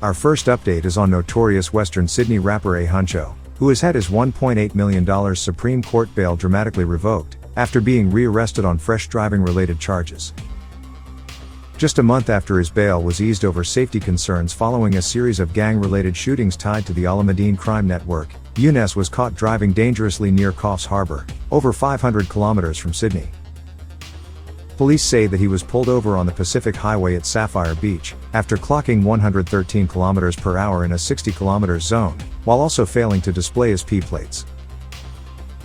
Our first update is on notorious Western Sydney rapper A Huncho, who has had his $1.8 million Supreme Court bail dramatically revoked, after being rearrested on fresh driving-related charges. Just a month after his bail was eased over safety concerns following a series of gang-related shootings tied to the Al-Madeen crime network, Younes was caught driving dangerously near Coffs Harbour, over 500 kilometers from Sydney. Police say that he was pulled over on the Pacific Highway at Sapphire Beach, after clocking 113 km per hour in a 60 km zone, while also failing to display his P-plates.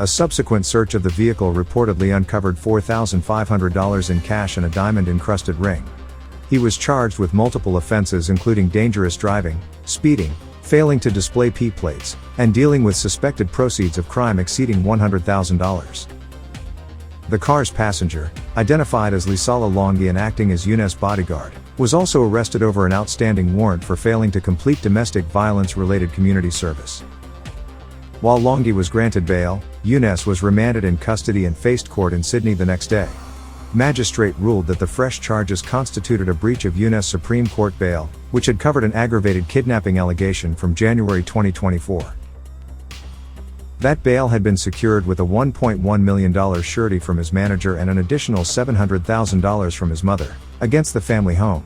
A subsequent search of the vehicle reportedly uncovered $4,500 in cash and a diamond-encrusted ring. He was charged with multiple offenses including dangerous driving, speeding, failing to display P-plates, and dealing with suspected proceeds of crime exceeding $100,000. The car's passenger, identified as Lisala Longi and acting as Younes' bodyguard, was also arrested over an outstanding warrant for failing to complete domestic violence-related community service. While Longi was granted bail, Younes was remanded in custody and faced court in Sydney the next day. Magistrate ruled that the fresh charges constituted a breach of Younes' Supreme Court bail, which had covered an aggravated kidnapping allegation from January 2024. That bail had been secured with a $1.1 million surety from his manager and an additional $700,000 from his mother, against the family home.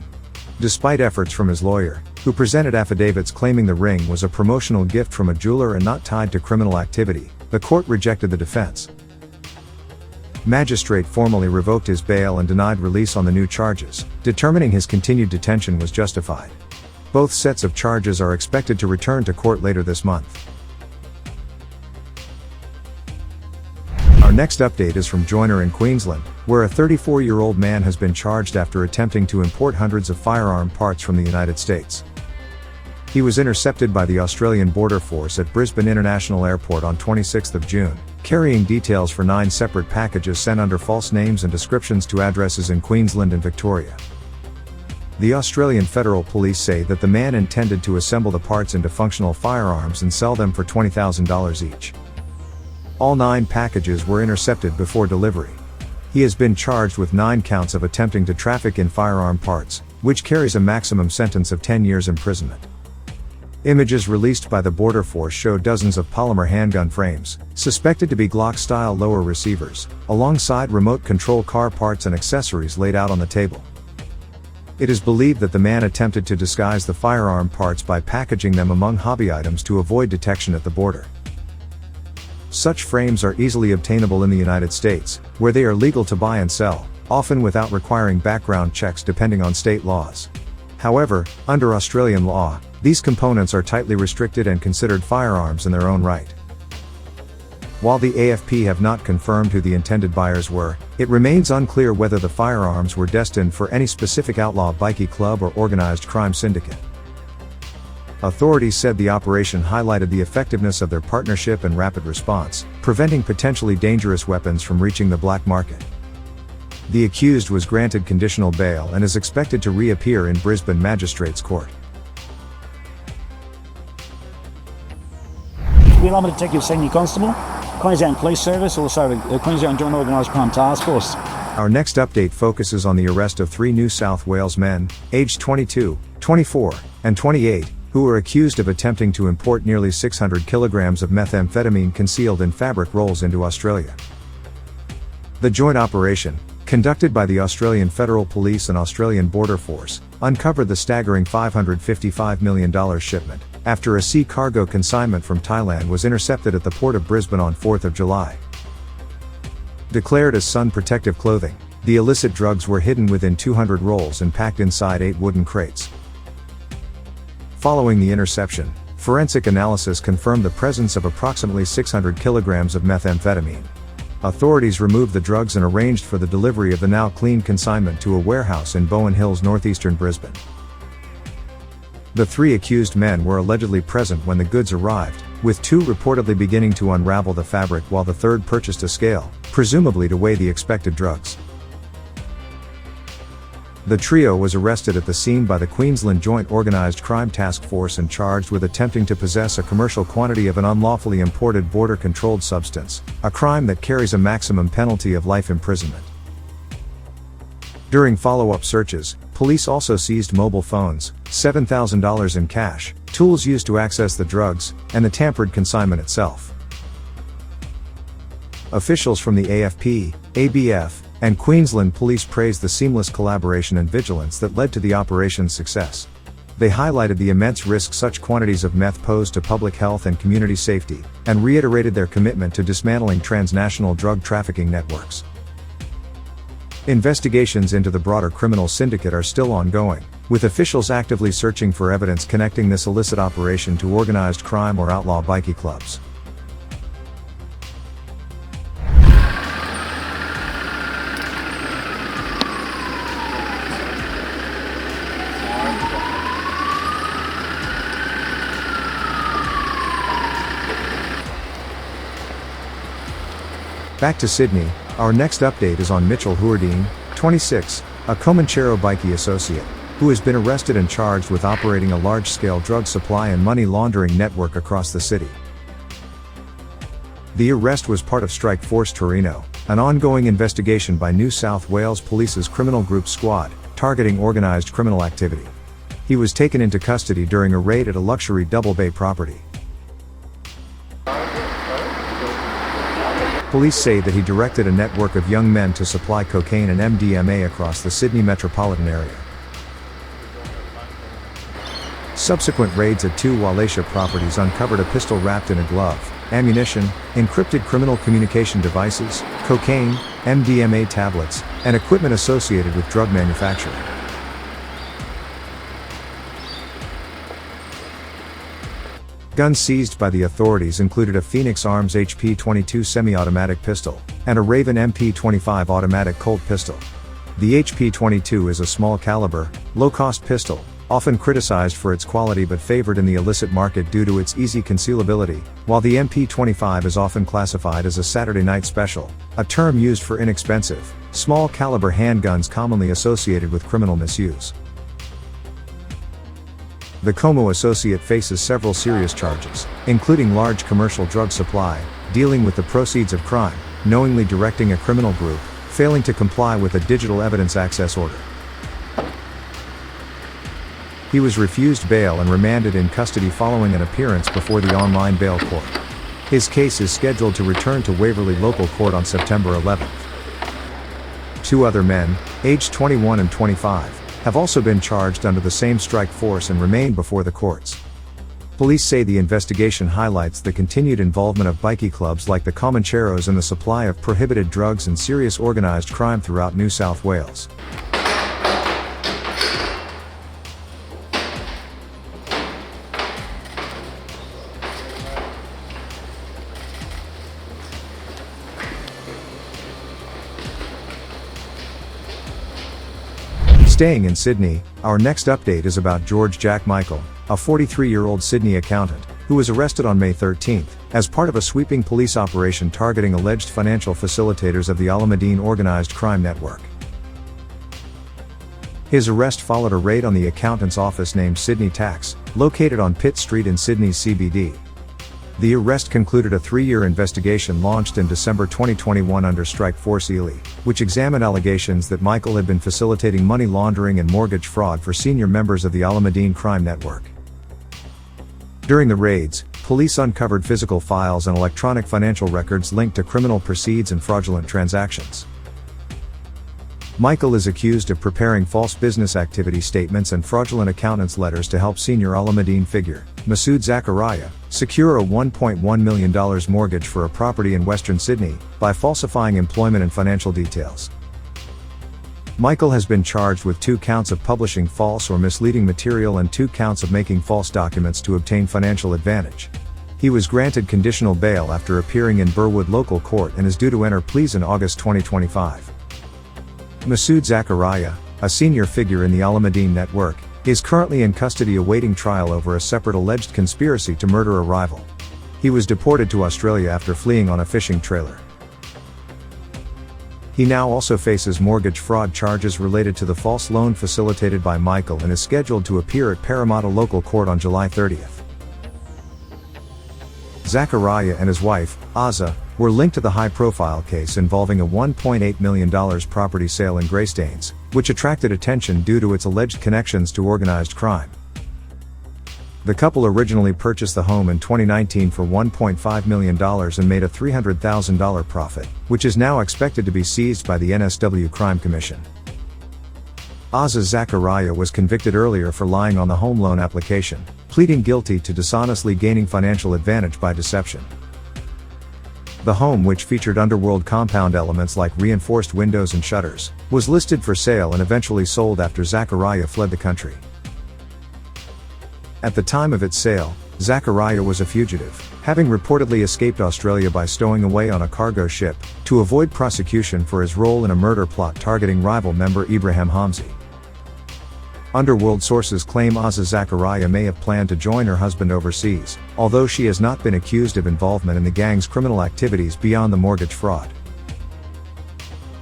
Despite efforts from his lawyer, who presented affidavits claiming the ring was a promotional gift from a jeweler and not tied to criminal activity, the court rejected the defense. Magistrate formally revoked his bail and denied release on the new charges, determining his continued detention was justified. Both sets of charges are expected to return to court later this month. Our next update is from Joyner in Queensland, where a 34-year-old man has been charged after attempting to import hundreds of firearm parts from the United States. He was intercepted by the Australian Border Force at Brisbane International Airport on 26 June, carrying details for 9 separate packages sent under false names and descriptions to addresses in Queensland and Victoria. The Australian Federal Police say that the man intended to assemble the parts into functional firearms and sell them for $20,000 each. All 9 packages were intercepted before delivery. He has been charged with 9 counts of attempting to traffic in firearm parts, which carries a maximum sentence of 10 years imprisonment. Images released by the Border Force show dozens of polymer handgun frames, suspected to be Glock-style lower receivers, alongside remote control car parts and accessories laid out on the table. It is believed that the man attempted to disguise the firearm parts by packaging them among hobby items to avoid detection at the border. Such frames are easily obtainable in the United States, where they are legal to buy and sell, often without requiring background checks depending on state laws. However, under Australian law, these components are tightly restricted and considered firearms in their own right. While the AFP have not confirmed who the intended buyers were, it remains unclear whether the firearms were destined for any specific outlaw bikie club or organized crime syndicate. Authorities said the operation highlighted the effectiveness of their partnership and rapid response, preventing potentially dangerous weapons from reaching the black market. The accused was granted conditional bail and is expected to reappear in Brisbane Magistrates Court. Well, I'm a Detective Senior Constable, Queensland Police Service, also the Queensland Joint Organised Crime Task Force. Our next update focuses on the arrest of 3 New South Wales men, aged 22, 24, and 28, who were accused of attempting to import nearly 600 kilograms of methamphetamine concealed in fabric rolls into Australia. The joint operation, conducted by the Australian Federal Police and Australian Border Force, uncovered the staggering $555 million shipment, after a sea cargo consignment from Thailand was intercepted at the port of Brisbane on 4 July. Declared as sun protective clothing, the illicit drugs were hidden within 200 rolls and packed inside 8 wooden crates. Following the interception, forensic analysis confirmed the presence of approximately 600 kilograms of methamphetamine. Authorities removed the drugs and arranged for the delivery of the now clean consignment to a warehouse in Bowen Hills, northeastern Brisbane. The 3 accused men were allegedly present when the goods arrived, with 2 reportedly beginning to unravel the fabric while the third purchased a scale, presumably to weigh the expected drugs. The trio was arrested at the scene by the Queensland Joint Organised Crime Task Force and charged with attempting to possess a commercial quantity of an unlawfully imported border-controlled substance, a crime that carries a maximum penalty of life imprisonment. During follow-up searches, Police also seized mobile phones, $7,000 in cash, tools used to access the drugs, and the tampered consignment itself. Officials from the AFP, ABF, and Queensland Police praised the seamless collaboration and vigilance that led to the operation's success. They highlighted the immense risk such quantities of meth pose to public health and community safety, and reiterated their commitment to dismantling transnational drug trafficking networks. Investigations into the broader criminal syndicate are still ongoing, with officials actively searching for evidence connecting this illicit operation to organized crime or outlaw bikie clubs. Back to Sydney, our next update is on Mitchell Hourdine, 26, a Comanchero bikie associate, who has been arrested and charged with operating a large-scale drug supply and money laundering network across the city. The arrest was part of Strike Force Torino, an ongoing investigation by New South Wales Police's Criminal Group Squad, targeting organised criminal activity. He was taken into custody during a raid at a luxury double bay property. Police say that he directed a network of young men to supply cocaine and MDMA across the Sydney metropolitan area. Subsequent raids at two Wallacia properties uncovered a pistol wrapped in a glove, ammunition, encrypted criminal communication devices, cocaine, MDMA tablets, and equipment associated with drug manufacturing. Guns seized by the authorities included a Phoenix Arms HP-22 semi-automatic pistol, and a Raven MP-25 automatic Colt pistol. The HP-22 is a small caliber, low-cost pistol, often criticized for its quality but favored in the illicit market due to its easy concealability, while the MP-25 is often classified as a Saturday night special, a term used for inexpensive, small caliber handguns commonly associated with criminal misuse. The Como associate faces several serious charges, including large commercial drug supply, dealing with the proceeds of crime, knowingly directing a criminal group, failing to comply with a digital evidence access order. He was refused bail and remanded in custody following an appearance before the online bail court. His case is scheduled to return to Waverley Local Court on September 11th. Two other men, aged 21 and 25, have also been charged under the same strike force and remain before the courts. Police say the investigation highlights the continued involvement of bikie clubs like the Comancheros in the supply of prohibited drugs and serious organized crime throughout New South Wales. Staying in Sydney, our next update is about George Jack Michael, a 43-year-old Sydney accountant, who was arrested on May 13, as part of a sweeping police operation targeting alleged financial facilitators of the Alameddine organized crime network. His arrest followed a raid on the accountant's office named Sydney Tax, located on Pitt Street in Sydney's CBD. The arrest concluded a 3-year investigation launched in December 2021 under Strike Force Ely, which examined allegations that Michael had been facilitating money laundering and mortgage fraud for senior members of the Alameddine crime network. During the raids, police uncovered physical files and electronic financial records linked to criminal proceeds and fraudulent transactions. Michael is accused of preparing false business activity statements and fraudulent accountants' letters to help senior Alameddine figure, Masood Zakaria, secure a $1.1 million mortgage for a property in Western Sydney, by falsifying employment and financial details. Michael has been charged with 2 counts of publishing false or misleading material and 2 counts of making false documents to obtain financial advantage. He was granted conditional bail after appearing in Burwood Local Court and is due to enter pleas in August 2025. Masood Zakaria, a senior figure in the Alameddine network, is currently in custody awaiting trial over a separate alleged conspiracy to murder a rival. He was deported to Australia after fleeing on a fishing trailer. He now also faces mortgage fraud charges related to the false loan facilitated by Michael and is scheduled to appear at Parramatta Local Court on July 30th. Zachariah and his wife, Azza, were linked to the high-profile case involving a $1.8 million property sale in Greystanes, which attracted attention due to its alleged connections to organized crime. The couple originally purchased the home in 2019 for $1.5 million and made a $300,000 profit, which is now expected to be seized by the NSW Crime Commission. Azza Zachariah was convicted earlier for lying on the home loan application, pleading guilty to dishonestly gaining financial advantage by deception. The home, which featured underworld compound elements like reinforced windows and shutters, was listed for sale and eventually sold after Zachariah fled the country. At the time of its sale, Zachariah was a fugitive, having reportedly escaped Australia by stowing away on a cargo ship, to avoid prosecution for his role in a murder plot targeting rival member Ibrahim Hamzi. Underworld sources claim Azza Zachariah may have planned to join her husband overseas, although she has not been accused of involvement in the gang's criminal activities beyond the mortgage fraud.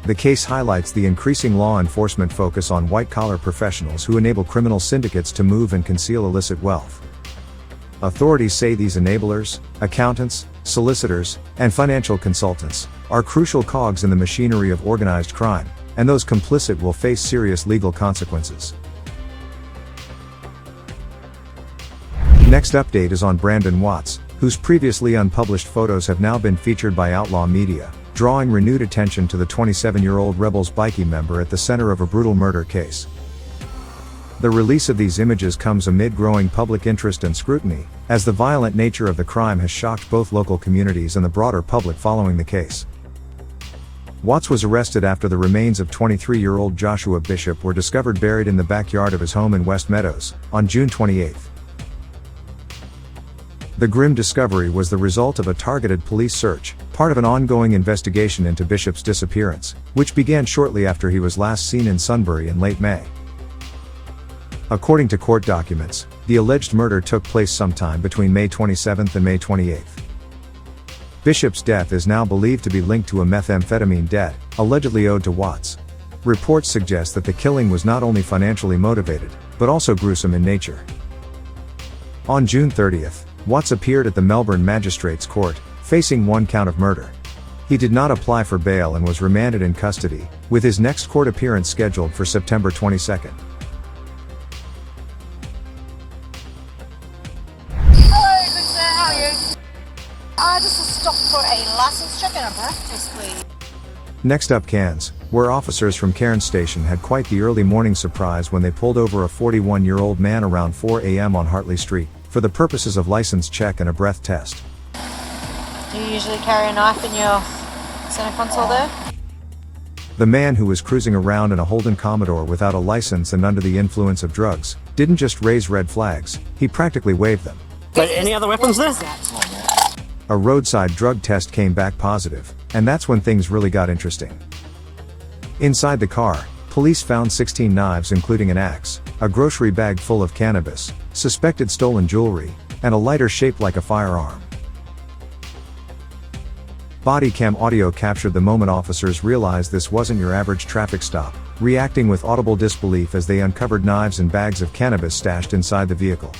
The case highlights the increasing law enforcement focus on white-collar professionals who enable criminal syndicates to move and conceal illicit wealth. Authorities say these enablers, accountants, solicitors, and financial consultants, are crucial cogs in the machinery of organized crime, and those complicit will face serious legal consequences. Next update is on Brandon Watts, whose previously unpublished photos have now been featured by outlaw media, drawing renewed attention to the 27-year-old Rebels bikie member at the center of a brutal murder case. The release of these images comes amid growing public interest and scrutiny, as the violent nature of the crime has shocked both local communities and the broader public following the case. Watts was arrested after the remains of 23-year-old Joshua Bishop were discovered buried in the backyard of his home in West Meadows, on June 28. The grim discovery was the result of a targeted police search, part of an ongoing investigation into Bishop's disappearance, which began shortly after he was last seen in Sunbury in late May. According to court documents, the alleged murder took place sometime between May 27 and May 28. Bishop's death is now believed to be linked to a methamphetamine debt, allegedly owed to Watts. Reports suggest that the killing was not only financially motivated, but also gruesome in nature. On June 30, Watts appeared at the Melbourne Magistrates Court, facing one count of murder. He did not apply for bail and was remanded in custody, with his next court appearance scheduled for September 22. Hello, good sir, how are you? Just a stop for a license check and a breath test, please. Next up, Cairns, where officers from Cairns Station had quite the early morning surprise when they pulled over a 41-year-old man around 4 a.m. on Hartley Street, for the purposes of license check and a breath test. Do you usually carry a knife in your center console there? The man, who was cruising around in a Holden Commodore without a license and under the influence of drugs, didn't just raise red flags, he practically waved them. But any other weapons there? A roadside drug test came back positive, and that's when things really got interesting. Inside the car, police found 16 knives including an axe, a grocery bag full of cannabis, suspected stolen jewelry, and a lighter shaped like a firearm. Body cam audio captured the moment officers realized this wasn't your average traffic stop, reacting with audible disbelief as they uncovered knives and bags of cannabis stashed inside the vehicle.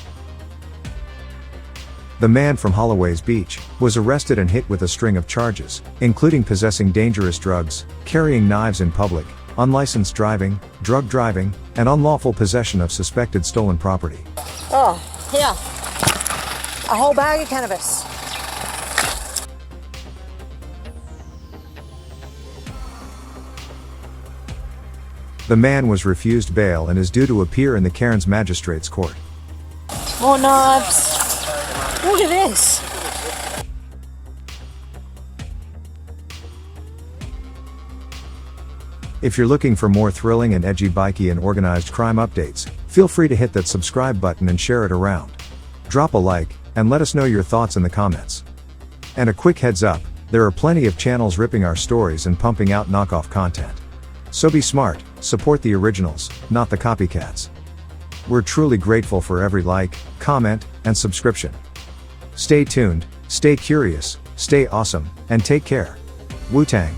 The man from Holloway's Beach was arrested and hit with a string of charges, including possessing dangerous drugs, carrying knives in public, unlicensed driving, drug driving, and unlawful possession of suspected stolen property. Oh, here. A whole bag of cannabis. The man was refused bail and is due to appear in the Cairns Magistrates Court. More knives. Look at this. If you're looking for more thrilling and edgy bikie and organized crime updates, feel free to hit that subscribe button and share it around. Drop a like, and let us know your thoughts in the comments. And a quick heads up, there are plenty of channels ripping our stories and pumping out knockoff content. So be smart, support the originals, not the copycats. We're truly grateful for every like, comment, and subscription. Stay tuned, stay curious, stay awesome, and take care. Wu-Tang.